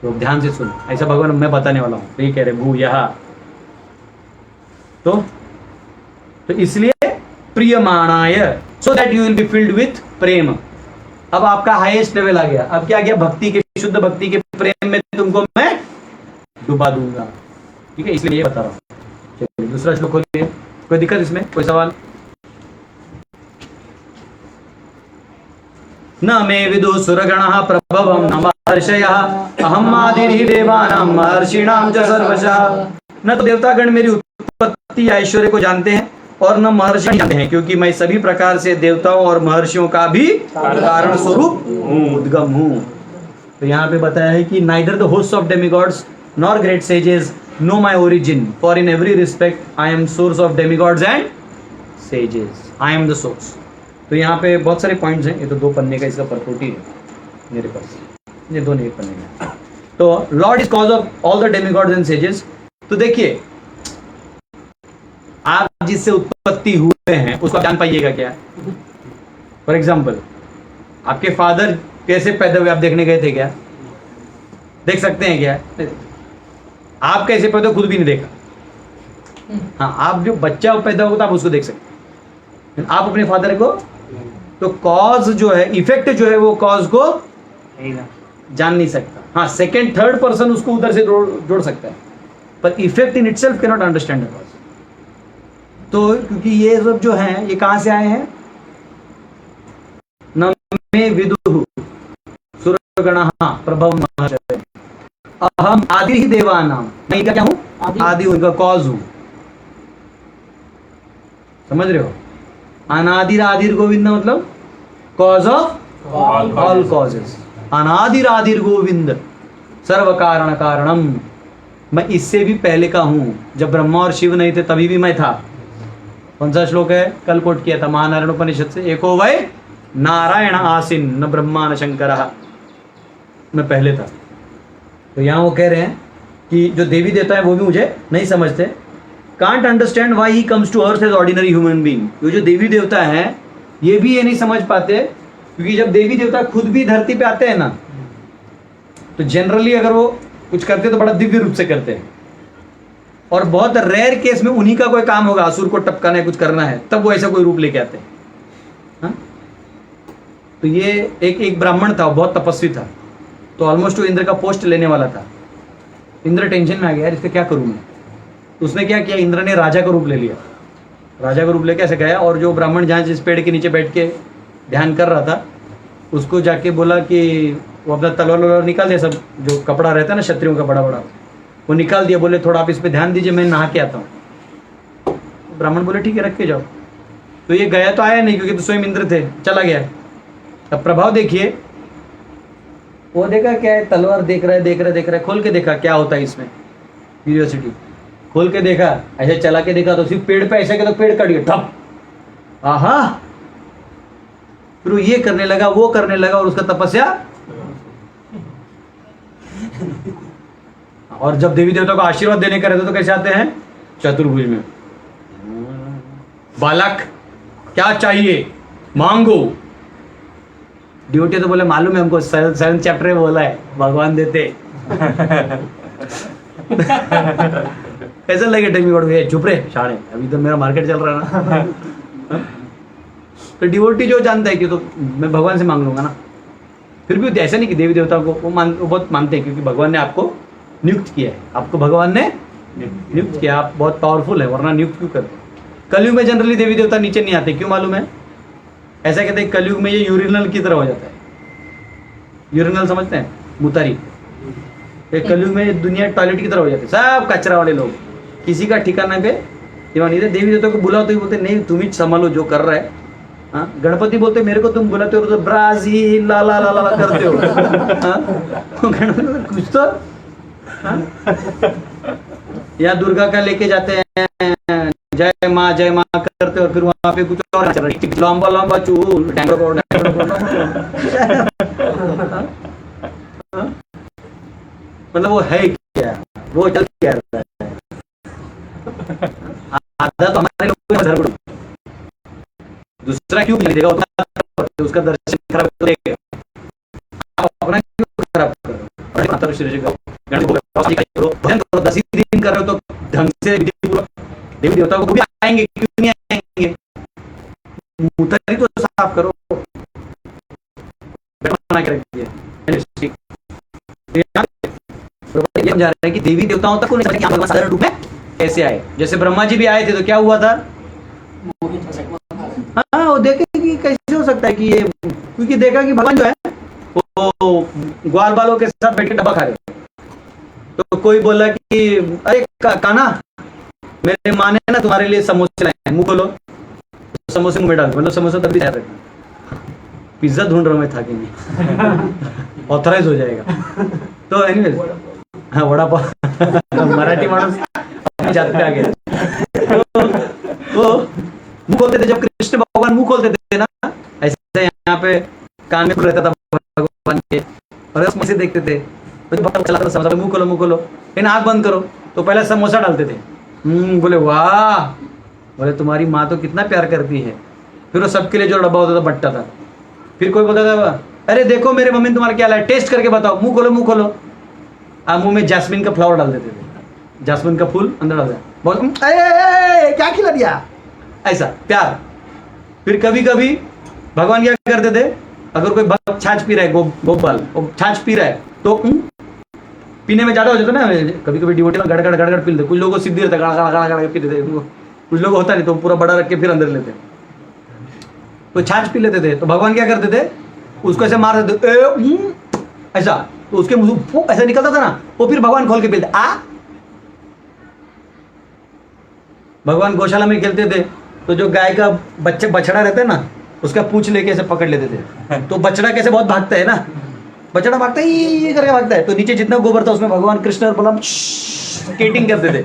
तो ध्यान से सुन, ऐसा भगवान मैं बताने वाला हूँ। ये कह रहे भू यहा, तो इसलिए प्रियमाणाय, so that you will be filled with prem. अब आपका हाईएस्ट लेवल आ गया। अब क्या गया? भक्ति के, शुद्ध भक्ति के प्रेम में तुमको मैं डुबा दूंगा। ठीक है, इसलिए ये बता रहा हूँ। चलिए दूसरा श्लोक खोलिए। कोई दिक्कत इसमें, कोई सवाल? न मे विदु सुरगणः प्रभवं न महर्षयः अहम आदिर्हि देवानां महर्षिणां च सर्वशः। न तो देवतागण मेरी उत्पत्ति ऐश्वर्य को जानते हैं और न महर्षि जानते हैं, क्योंकि मैं सभी प्रकार से देवताओं और महर्षियों का भी कारण स्वरूप हूँ, उद्गम हूँ। तो यहाँ पे बताया है कि neither the host of demigods nor great sages know my origin, for in every respect I am source of demigods and sages, I am the source. तो यहाँ पे बहुत सारे पॉइंट्स हैं, ये तो 2 पन्ने का इसका परपोटी है मेरे पास, ये 2 नहीं 1 पन्ने का। तो Lord is cause of all the demigods and sages. तो देखिए, आप जिससे उत्पत्ति हुए हैं उसको आप जान पाइएगा क्या? फॉर एग्जाम्पल, आपके फादर कैसे पैदा हुए आप देखने गए थे क्या? देख सकते हैं क्या? आप कैसे पैदा खुद भी नहीं देखा। हाँ, आप जो बच्चा पैदा होगा तो आप उसको देख सकते हैं, आप अपने फादर को। तो कॉज जो है, इफेक्ट जो है, वो कॉज को जान नहीं सकता। हाँ, सेकेंड थर्ड पर्सन उसको उधर से जोड़ सकता है, पर effect in itself can not understand the cause. तो क्योंकि ये सब जो हैं ये कहां से आए हैं? न मे विदुः सुरगणः प्रभव महर्षयः अहम आदि ही देवानां, मैं क्या हूं? आदि हूं, इनका कॉज हूं। समझ रहे हो? अनादिर आदिर गोविंद मतलब कॉज ऑफ ऑल कॉजेस। अनादिर आदिर गोविंद सर्व कारण कारणम। मैं इससे भी पहले का हूं, जब ब्रह्मा और शिव नहीं थे तभी भी मैं था। कौन सा श्लोक है? कल कोट किया था महानारायण उपनिषद से, एको वै नारायण आसीन न ब्रह्मा न शंकर। मैं पहले था। तो यहाँ वो कह रहे हैं कि जो देवी देवता है वो भी मुझे नहीं समझते, can't understand why he comes to earth as ordinary human being. ये जो देवी देवता है ये भी ये नहीं समझ पाते, क्योंकि जब देवी देवता खुद भी धरती पे आते हैं ना, तो जनरली अगर वो कुछ करते तो बड़ा दिव्य रूप से करते हैं, और बहुत रेयर केस में उन्हीं का कोई काम होगा, असुर को टपकाना है, कुछ करना है, तब वो ऐसा कोई रूप लेके आते हैं। हाँ? तो ये एक ब्राह्मण था, बहुत तपस्वी था, तो ऑलमोस्ट वो इंद्र का पोस्ट लेने वाला था। इंद्र टेंशन में आ गया, यार इससे क्या करूं मैं। तो उसने क्या किया, इंद्र ने राजा का रूप ले लिया। राजा का रूप लेके ऐसे गया, और जो ब्राह्मण जहाँ जिस पेड़ के नीचे बैठ के ध्यान कर रहा था, उसको जाके बोला कि वो अपना तलवार वलवार निकाल दिया, सब जो कपड़ा रहता है ना क्षत्रियों का बड़ा बड़ा, वो निकाल दिया। बोले थोड़ा आप इस पे ध्यान दीजिए, मैं नहा के आता हूँ। ब्राह्मण बोले ठीक है, रख के जाओ। तो ये गया तो आया नहीं, क्योंकि तो स्वयं इंद्र थे, चला गया। अब प्रभाव देखिए, वो देखा क्या है, तलवार देख रहा है, खोल के देखा क्या होता है इसमें, क्यूरियोसिटी खोल के देखा, ऐसे चला के देखा तो सिर्फ पेड़ पे ऐसा किया तो पेड़ कट गया, ठप। आहा, फिर वो ये करने लगा, वो करने लगा, और उसका तपस्या। और जब देवी देवता को आशीर्वाद देने का रहता तो कैसे आते हैं? चतुर्भुज में। बालक क्या चाहिए, मांगो। ड्यूटी तो बोले मालूम है हमको, 7th चैप्टर में बोला है, भगवान देते। कैसा लगे डेमिगॉड? चुप रहे शाणे, अभी तो मेरा मार्केट चल रहा है ना। तो डिवोटी जो जानता है कि तो मैं भगवान से मांग लूंगा ना। फिर भी ऐसा नहीं कि देवी देवताओं को वो बहुत मानते हैं, क्योंकि भगवान ने आपको नियुक्त किया है, आपको भगवान ने नियुक्त किया, आप बहुत पावरफुल है, वरना नियुक्त क्यों करते? कलयुग में जनरली देवी देवता नीचे नहीं आते, क्यों मालूम है? ऐसा कहते हैं कलयुग में ये यूरिनल की तरह हो जाता है। यूरिनल समझते हैं? मुतारी। कलयुग में दुनिया टॉयलेट की तरह हो जाती है, सब कचरा वाले लोग, किसी का ठिकाना पे नहीं। देवी देवता को बुलाओ तो बोलते नहीं, तुम ही संभालो जो कर रहा है। हाँ, गणपति बोलते मेरे को तुम बुलाते हो तो ब्राजील ला ला ला ला करते हो। हाँ? कुछ तो या दुर्गा का लेके जाते हैं, जय माँ करते, और फिर वहां पे कुछ और लंबा लंबा चूल, मतलब वो है क्या, वो चल क्या रहा है। आधा तो हमारे लोग धर्म, दूसरा क्यों नहीं देगा, उसका दर्शन खराब तो देगा, आप अपना क्यों खराब कर रहे हो? भजन करो, 10 दिन कर रहे हो तो ढंग से देवी देवता को भी आएंगे, क्यों नहीं आएंगे? मुतारी तो साफ करो, बना के रखिए। हम जा रहे हैं कि देवी देवताओं तक भगवान साधारण रूप में कैसे आए। जैसे ब्रह्मा जी भी आए थे तो क्या हुआ था? हाँ, वो देखे कि कैसे हो सकता है कि ये, क्योंकि देखा कि भगवान जो है वो ग्वाल बालों के साथ बैठ के डब्बा खा रहे हैं। तो कोई बोला कि अरे काना, मेरे माँ ने ना तुम्हारे लिए समोसे लाए हैं, मुंह खोलो। समोसे मुंह में डाल, मतलब समोसा तभी तैयार रखना। पिज्जा ढूंढ रहा हूँ मैं, था कि नहीं ऑथराइज हो जाएगा। तो एनीवेज, हाँ वड़ा पाव मराठी माणूस अपनी जात पे आ गया। तो मुंह खोलते थे, जब कृष्ण भगवान मुंह खोलते थे ना, ऐसे यहाँ पे कान में रहता था भगवान के, और उसमें से देखते थे समोसा, मुंह खोलो मुंह खोलो, लेकिन आँख बंद करो। तो पहले समोसा डालते थे, बोले वाह, बोले तुम्हारी माँ तो कितना प्यार करती है। फिर वो सबके लिए जो डब्बा होता था बंटता था। फिर कोई बोलता था अरे देखो मेरे मम्मी ने तुम्हारा क्या लाया, टेस्ट करके बताओ, मुंह खोलो मुंह खोलो। आप मुंह में जैस्मिन का फ्लावर डाल देते थे, जैस्मिन का फूल अंदर डाल दिया, बहुत क्या खिला दिया, ऐसा प्यार। फिर कभी कभी भगवान क्या करते थे, अगर कोई भक्त छाछ पी रहा है, गोपाल छाछ पी रहा है, तो पीने में ज्यादा हो जाता ना, कभी कभी डिवोटी में गड़गड़ गड़गड़ पी लेते, कुछ लोगों को सिद्धि रहता है गड़ा गड़ा पी लेते, कुछ लोग होता नहीं तो पूरा बड़ा रख के फिर अंदर लेते, तो छाछ पी लेते थे। तो भगवान क्या करते थे, उसको ऐसे मार देते ऐसा, तो उसके मुंह ऐसा निकलता था ना, वो फिर भगवान खोल के पीते। भगवान गौशाला में खेलते थे, तो जो गाय का बछड़ा रहता है ना, उसका पूंछ लेके ऐसे पकड़ लेते थे। तो बछड़ा कैसे बहुत भागता है ना, बछड़ा भागता है ये करके भागता है, तो नीचे जितना गोबर था उसमें भगवान कृष्ण और बलराम स्केटिंग करते थे।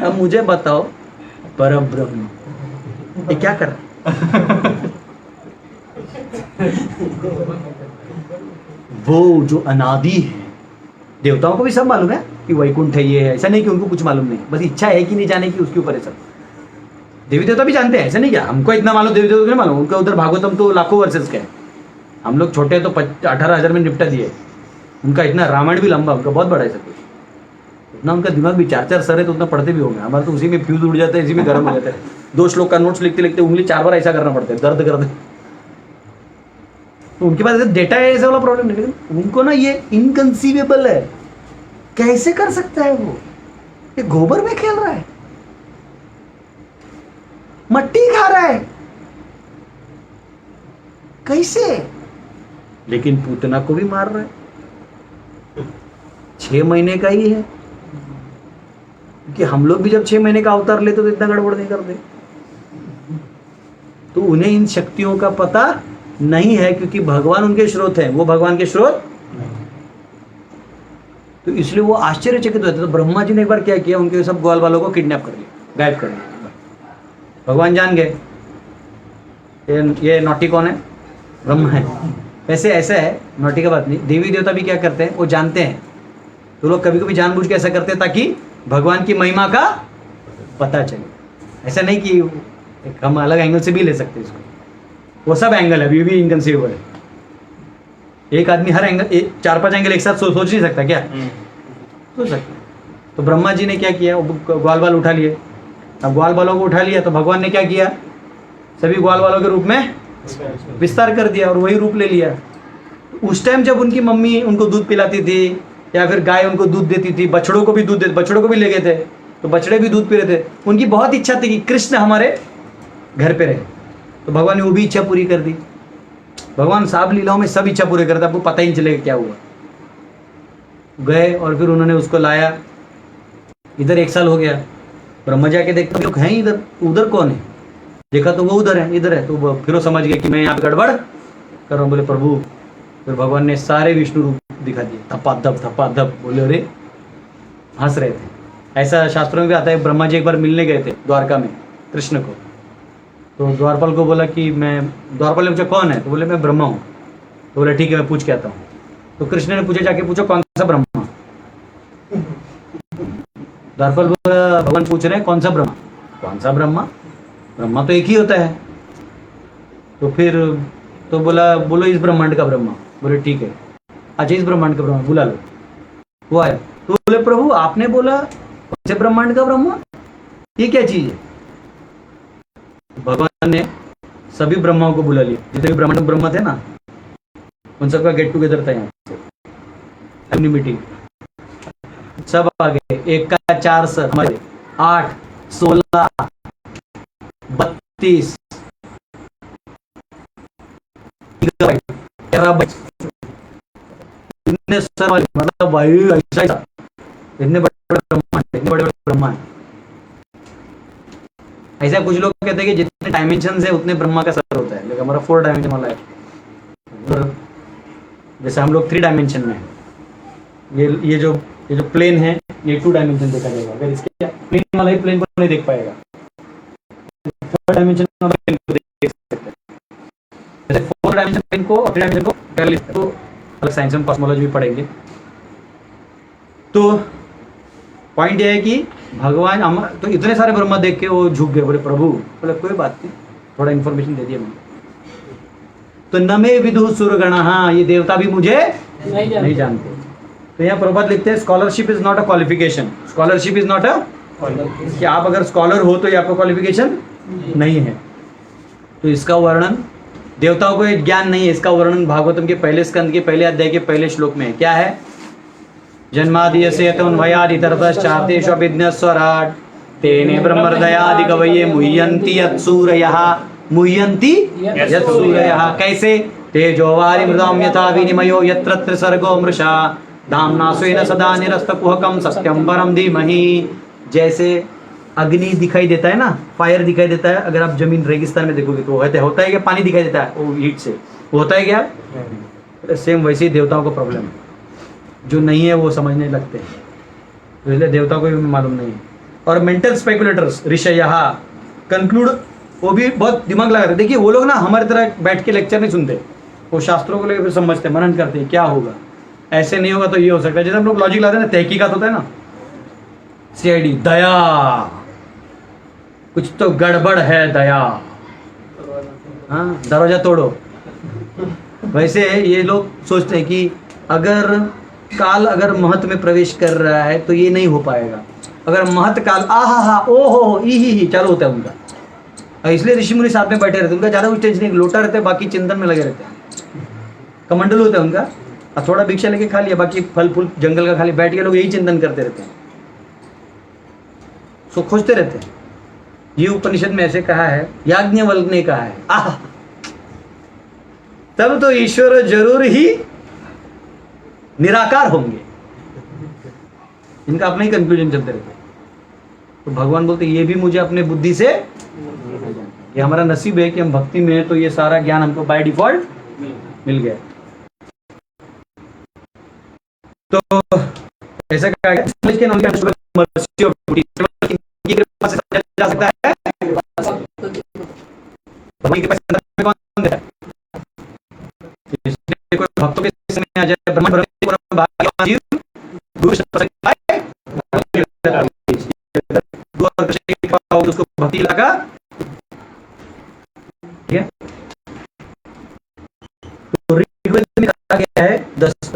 अब मुझे बताओ, परम ब्रह्म ये क्या कर रहा है? वो जो अनादि है, देवताओं को भी सब मालूम है कि वैकुंठ है, ये है, ऐसा नहीं कि उनको कुछ मालूम नहीं, बस इच्छा है कि नहीं जाने की, उसके ऊपर है सब। देवी देवता भी जानते हैं, ऐसा नहीं क्या हमको इतना मालूम, देवी देवता को नहीं मालूम, उनका उधर भागवतम तो लाखों वर्सेस का है। हम लोग छोटे तो 18,000 में निपटा दिए, उनका इतना रामायण भी लंबा, उनका बहुत बड़ा है सब कुछ, उतना उनका दिमाग भी 4-4 सर है, तो उतना पढ़ते भी होंगे। हमारा तो उसी में फ्यूज उड़ जाता है, इसी में गर्म हो जाता है। 2 श्लोक का नोट्स लिखते लिखते उंगली 4 बार ऐसा करना पड़ता है, दर्द करते। तो उनके पास डेटा है, ऐसा वाला प्रॉब्लम नहीं, लेकिन उनको ना ये इनकंसीवेबल है, कैसे कर सकता है वो, ये गोबर में खेल रहा है, मट्टी खा रहा है, कैसे, लेकिन पूतना को भी मार रहा है। 6 महीने का ही है, कि हम लोग भी जब 6 महीने का अवतार लेते तो इतना गड़बड़ नहीं करते। तो उन्हें इन शक्तियों का पता नहीं है, क्योंकि भगवान उनके स्रोत हैं, वो भगवान के स्रोत, तो इसलिए वो आश्चर्यचकित होते। तो ब्रह्मा जी ने एक बार क्या किया, उनके सब ग्वाल वालों को किडनैप कर लिया, गायब कर लिया। भगवान जान गए ये नौटी कौन है, ब्रह्मा है। वैसे ऐसा है, नौटी का बात नहीं, देवी देवता भी क्या करते हैं, वो जानते हैं, तो लोग कभी कभी जानबूझ के ऐसा करते हैं ताकि भगवान की महिमा का पता चले। ऐसा नहीं कि हम अलग एंगल से भी ले सकते हैं इसको, वो सब एंगल है, अभी भी इनकंसीवेबल है। एक आदमी हर एंगल 4-5 एंगल एक साथ सोच नहीं सकता क्या, सोच सकता। तो ब्रह्मा जी ने क्या किया, ग्वाल बाल उठा लिए। अब ग्वाल बालों को उठा लिया तो भगवान ने क्या किया, सभी ग्वाल बालों के रूप में विस्तार कर दिया और वही रूप ले लिया। उस टाइम जब उनकी मम्मी उनको दूध पिलाती थी या फिर गाय उनको दूध देती थी, बछड़ों को भी दूध देते, बछड़ों को भी ले गए थे, तो बछड़े भी दूध पी रहे थे। उनकी बहुत इच्छा थी कि कृष्ण हमारे घर पे रहे, तो भगवान ने वो भी इच्छा पूरी कर दी। भगवान साहब लीलाओं में सब इच्छा पूरी करता, आपको पता ही नहीं चलेगा क्या हुआ। गए और फिर उन्होंने उसको लाया, इधर 1 साल हो गया। ब्रह्मा जी आके देखते लोग हैं इधर, उधर कौन है, देखा तो वो उधर है, इधर है। तो फिर वो समझ गए कि मैं यहाँ पे गड़बड़ कर रहा हूँ। बोले प्रभु, फिर भगवान ने सारे विष्णु रूप दिखा दिए, थप्पा धप। बोले अरे, हंस रहे थे। ऐसा शास्त्रों में भी आता है, ब्रह्मा जी एक बार मिलने गए थे द्वारका में कृष्ण को, तो द्वारपाल को बोला कि मैं, द्वारपाल ने पूछा कौन है, तो बोले मैं ब्रह्मा हूँ। तो बोले ठीक है मैं पूछ के आता हूँ। तो कृष्ण ने पूछे, जाके पूछो कौन सा ब्रह्मा। द्वारपाल बोला, भगवान पूछ रहे हैं कौन सा ब्रह्मा, कौन सा ब्रह्मा, ब्रह्मा तो एक ही होता है। तो फिर तो बोला, बोलो इस ब्रह्मांड का ब्रह्मा। बोले ठीक है, अच्छा इस ब्रह्मांड का ब्रह्मा बुला लो। वो आया, तो बोले प्रभु आपने बोला कौन से ब्रह्मांड का ब्रह्मा, ये क्या चीज है। भगवान ने सभी ब्रह्माओं को बुला लिया, जितने भी ब्रह्मांड ब्रह्मा थे ना, उन सबका गेट टुगेदर था यहाँ, मीटिंग सब आ गए। 1 का 4 सर हमारे, 8, 16, 32, 13 इतने सर वाले, मतलब भाई ऐसा ऐसा, इतने बड़े बड़े ब्रह्मांड, इतने बड़े बड़े ब्रह्मांड। ऐसा कुछ लोग कहते हैं कि जितने डायमेंशन है उतने ब्रह्मा का सर होता है, लेकिन हमारा 4 डायमेंशन वाला है। और जैसे हम लोग 3 डायमेंशन में हैं, ये जो प्लेन है ये 2 डायमेंशन देखा जाएगा, अगर इसके प्लेन वाला ही प्लेन को नहीं देख पाएगा, 3rd डायमेंशन वाला प्लेन को देख सकते हैं। जैसे 4 डायमेंशन प्लेन को और 3 डायमेंशन को कर लेते, तो अलग साइंस में कॉस्मोलॉजी भी पढ़ेंगे। तो पॉइंट ये है कि भगवान तो इतने सारे ब्रह्मा देख के वो झुक गए, बोले प्रभु, बोले कोई बात नहीं, थोड़ा इन्फॉर्मेशन दे दिया मैंने। तो न मे विदुः सुरगणः, ये देवता भी मुझे नहीं जानते। तो यहाँ प्रभुपाद लिखते हैं scholarship is not a qualification, scholarship is not a, कि आप अगर स्कॉलर हो तो ये आपका क्वालिफिकेशन नहीं है। तो इसका वर्णन, देवताओं को ज्ञान नहीं है, इसका वर्णन भागवतम के पहले स्कंद के पहले अध्याय के पहले श्लोक में है। क्या है? जन्मादियस्य तन्वयादितरतश्चार्तेषु अभिज्ञस्वराट् तेने ब्रह्महृदयादि कवये मुह्यन्ति यत्सूरयः, मुह्यन्ति यत्सूरयः। कैसे? तेजोवारि मृदां यथा विनिमयो यत्र त्रिसर्गो मृषा धाम्ना स्वेन सदा निरस्तकुहकं सत्यं परं धीमहि। जैसे अग्नि दिखाई देता है ना, फायर दिखाई देता है, अगर आप जमीन रेगिस्तान में देखोगे तो होता है क्या? पानी दिखाई देता है वो हीट से, वो होता है क्या? सेम वैसे ही देवताओं को प्रॉब्लम है, जो नहीं है वो समझने लगते हैं, तो इसलिए देवताओं को भी मालूम नहीं है। और मेंटल स्पेकुलेटर्स ऋषयः कंक्लूड, वो भी बहुत दिमाग लगाते। देखिए वो लोग ना हमारी तरह बैठ के लेक्चर नहीं सुनते, वो शास्त्रों को लेकर समझते, मनन करते हैं क्या होगा, ऐसे नहीं होगा तो ये हो सकता है। जैसे हम लोग लॉजिक लाते हैं ना, तहकीकात होता है ना, CID, दया, कुछ तो गड़बड़ है दया, हाँ दरवाजा तोड़ो। वैसे ये लोग सोचते हैं कि अगर काल अगर महत में प्रवेश कर रहा है तो ये नहीं हो पाएगा, अगर महत काल आहा ओ हो ही चालू होता है उनका, और इसलिए ऋषि मुनि साथ में बैठे रहते हैं, उनका ज़्यादा कुछ टेंशन नहीं, लोटा रहते हैं, बाकी चिंतन में लगे रहते हैं, कमंडल होता है उनका, और थोड़ा भिक्षा लेके खा लिया, बाकी फल फूल जंगल का खाली, बैठ के लोग यही चिंतन करते रहते हैं, सो खोजते रहते हैं। ये उपनिषद में ऐसे कहा है, याज्ञवल्क्य ने कहा है, आह तब तो ईश्वर जरूर ही निराकार होंगे, इनका अपना ही कंक्लूजन चलते रहते हैं। तो भगवान बोलते ये भी मुझे अपने बुद्धि से, ये हमारा नसीब है कि हम भक्ति में है, तो ये सारा ज्ञान हमको बाय डिफॉल्ट मिल गया। तो ऐसा कहा गया जा सकता है, भगवान के पास कौन है? कोई भक्तों के समय आ जाए, ब्रह्म भाग्यवान जीव गुरु उसको भक्ति लगा, ठीक है। तो ऋग्वेद में कहा गया है 10.1.6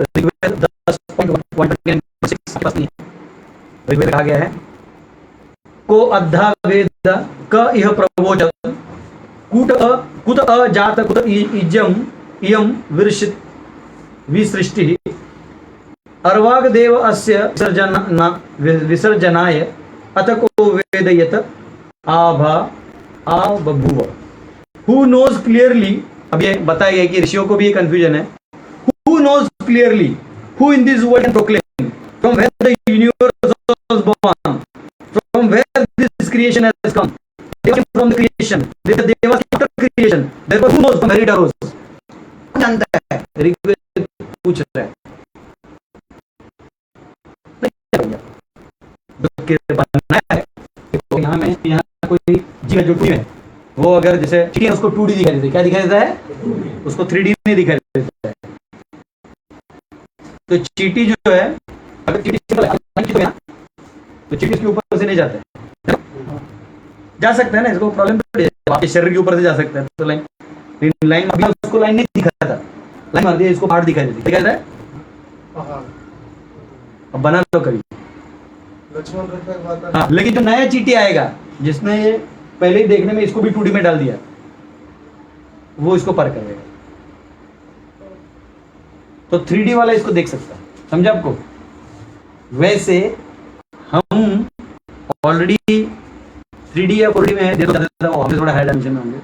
ऋग्वेद कहा गया है, को अद्धा वेद क इह प्रवोचत कुत अजात कुत इजम इयम विसृष्टि अर्वाग देव अस्य विसर्जनाय अत को वेदयत बभूव। हु नोज क्लियरली, अब ये बताया गया कि ऋषियों को भी ये कंफ्यूजन है, who knows clearly who in this world can proclaim from where the universe was born, from where this creation has come, from the creation, the deva after creation, therefore who knows from where it arose. जानता है, ऋग्वेद पूछ रहा है, यहाँ में यहाँ कोई जीव जो टू है, वो अगर जैसे चीटी है उसको 2D दिखाई देता है, क्या दिखाई देता है? उसको 3D नहीं दिखाई देता है। तो चीटी जो है, अगर चीटी है तो चीटी उसके ऊपर से नहीं जाता है, जा सकता है ना, इसको प्रॉब्लम आपके शरीर के ऊपर से जा सकता है। तो लाइन अभी उसको लाइन नहीं दिखा था, लाइन मार दिया, इसको पहाड़ दिखाई देती है, क्या है? अब बना लो कभी। हाँ, लेकिन जो नया चीटी आएगा जिसने ये पहले ही देखने में इसको भी 2D में डाल दिया, वो इसको पार करेगा, तो 3D वाला इसको देख सकता है, समझा आपको? वैसे हम ऑलरेडी 3D या 4D में है, देखो थोड़ा हाई डायमेंशन में होंगे,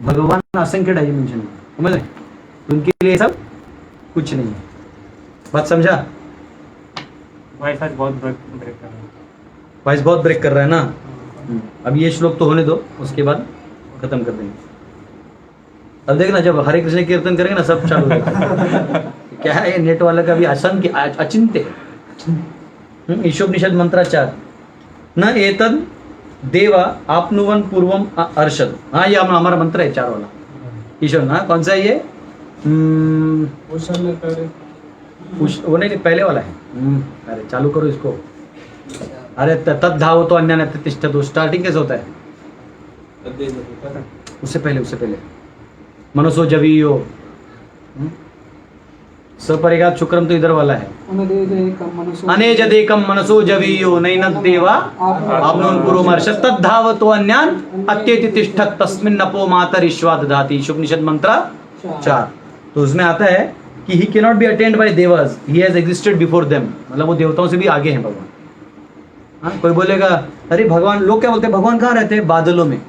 भगवान असंख्य डायमेंशन में, समझ रहे? तो उनके लिए सब कुछ नहीं है। बात समझा? वॉइस आज बहुत ब्रेक ब्रेक कर रहा है। वॉइस बहुत ब्रेक कर रहा है ना। अब ये श्लोक तो होने दो, उसके बाद खत्म कर देंगे। अब देखना जब हरे कृष्ण कीर्तन करेंगे ना सब चालू हो जाएगा। क्या है ये नेट वाला का भी आसन अचिंत्य ईशोपनिषद मंत्राचार न एतद देवा आपनुवन पूर्वम अर्षद। हाँ ये हमारा मंत्र है 4 वाला ईश्वर ना। कौन सा है ये? वो नहीं पहले वाला है। अरे चालू करो इसको। अरे तद धावो तो अन्य तिष्ठत। तो स्टार्टिंग कैसे होता है? उससे पहले मनसो जवीयो सपरिगात शुक्रम तो इधर वाला है। अनेज देकम मनसो जवीयो नैन देवा आपनोन पूर्वमर्ष तद धावतो अन्यान अत्येति तिष्ठत तस्मिन् नपो मातर ईश्वा दधाति। उपनिषद मंत्र 4। तो उसमें आता है कि he can not be attend bye Dewas, he has existed before them. मतलब वो देवताओं से भी आगे हैं भगवान। हाँ कोई बोलेगा अरे भगवान, लोग क्या बोलते हैं भगवान कहाँ रहते हैं? बादलों में।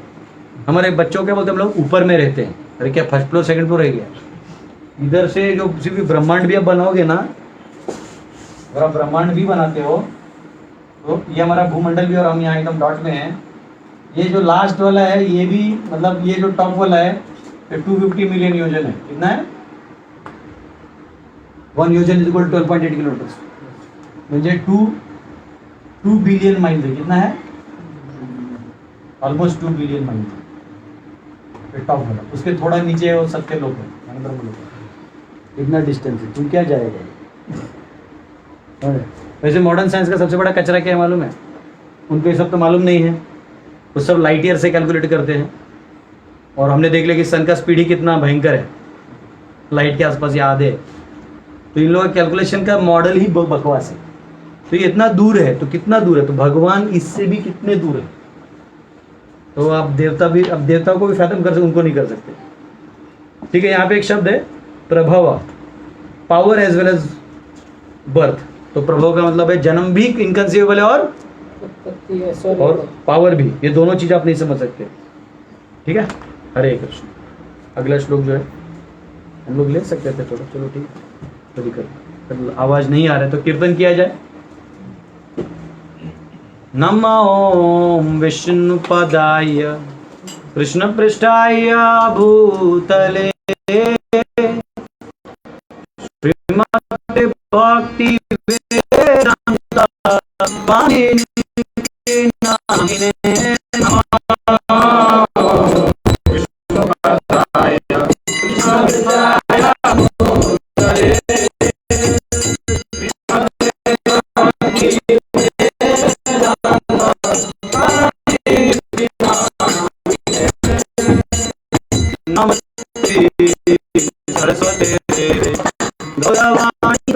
हमारे बच्चों क्या बोलते हैं हम लोग? ऊपर में रहते हैं। अरे क्या फर्स्ट फ्लोर सेकंड फ्लोर रह गया? इधर से जो किसी भी ब्रह्मांड भी अब बनाओगे ना, अगर आप ब्रह्मांड भी बनाते हो तो ये हमारा भूमंडल भी और हम यहाँ एकदम डॉट में हैं। ये जो लास्ट वाला है ये भी, मतलब ये जो टॉप वाला है ये 250 मिलियन योजन है। कितना है? 1 योजन इज इक्वल टू 12.8 किलोमीटर। म्हणजे 2 बिलियन माइल है। कितना है? Almost 2 billion mile. टॉप वाला, उसके थोड़ा नीचे वो सत्य लोग हैं, इतना डिस्टेंस है। तुम क्या जाएगा? वैसे मॉडर्न साइंस का सबसे बड़ा कचरा क्या है मालूम है? उनको ये सब तो मालूम नहीं है। वो सब लाइट ईयर से कैलकुलेट करते हैं। और हमने देख लिया कि सन का स्पीड ही कितना भयंकर है, लाइट के आसपास याद है। तो इन लोगों का कैलकुलेशन का मॉडल ही बकवास है। तो ये इतना दूर है तो कितना दूर है? तो भगवान इससे भी कितने दूर है? तो आप देवता भी, अब देवता को भी फैथम कर सकते, उनको नहीं कर सकते। ठीक है, यहाँ पे एक शब्द है प्रभव, power as well as birth. तो प्रभव का मतलब है जन्म भी इनकंसीवेबल है और पावर भी। ये दोनों चीज आप नहीं समझ सकते। ठीक है, हरे कृष्ण। अगला श्लोक जो है हम लोग ले सकते थे थोड़ा, चलो ठीक है। तो दिक्कत आवाज नहीं आ रहा है तो कीर्तन किया जाए। नमो विष्णुपदाय कृष्ण पृष्ठाय भूतले श्रीमते भक्ति वेदांत स्वामिने नामिने नमः। सरस्वती गौरवाणी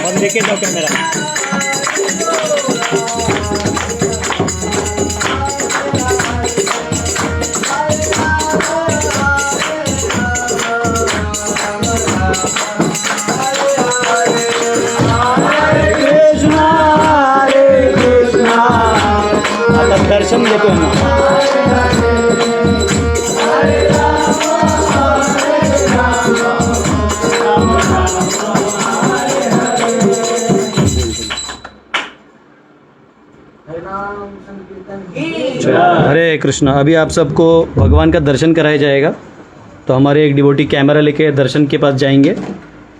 और लेके जाओ कैमरा। दर्शन देते हैं हरे कृष्णा। अभी आप सबको भगवान का दर्शन कराया जाएगा, तो हमारे एक डिवोटी कैमरा लेके दर्शन के पास जाएंगे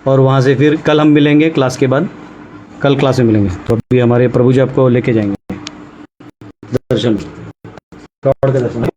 और वहाँ से फिर कल हम मिलेंगे क्लास के बाद। कल क्लास में मिलेंगे। तो अभी हमारे प्रभु जी आपको लेके जाएंगे दर्शन, गॉड के दर्शन।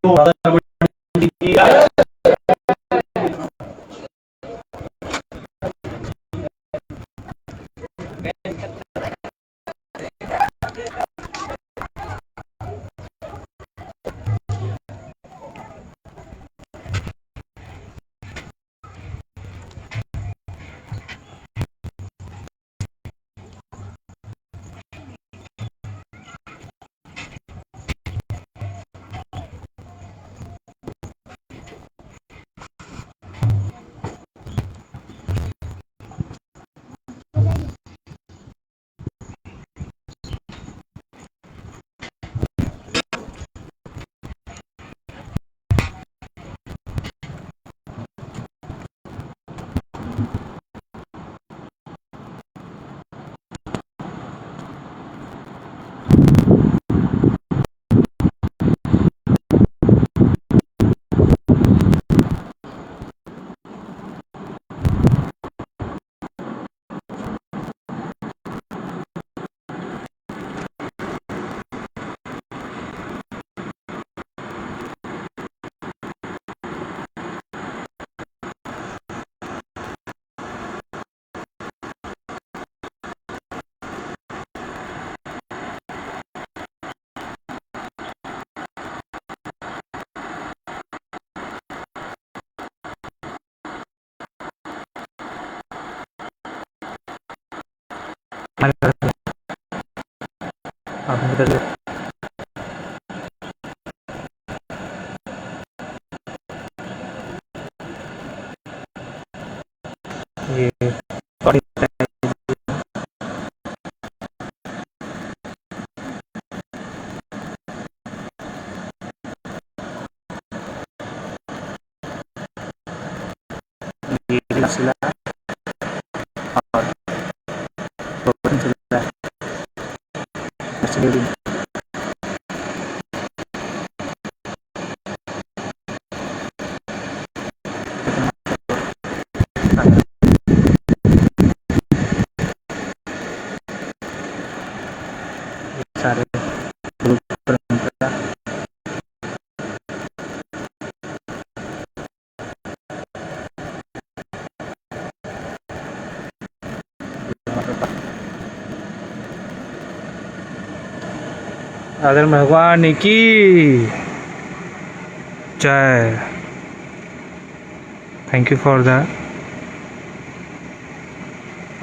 आप इधर से ये बड़ी ये सिला और प्रोटीन सिला एक्चुअली सारे गुरु परंपरा अगर भगवान की जय। थैंक यू फॉर द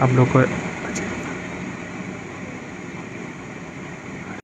आप लोग को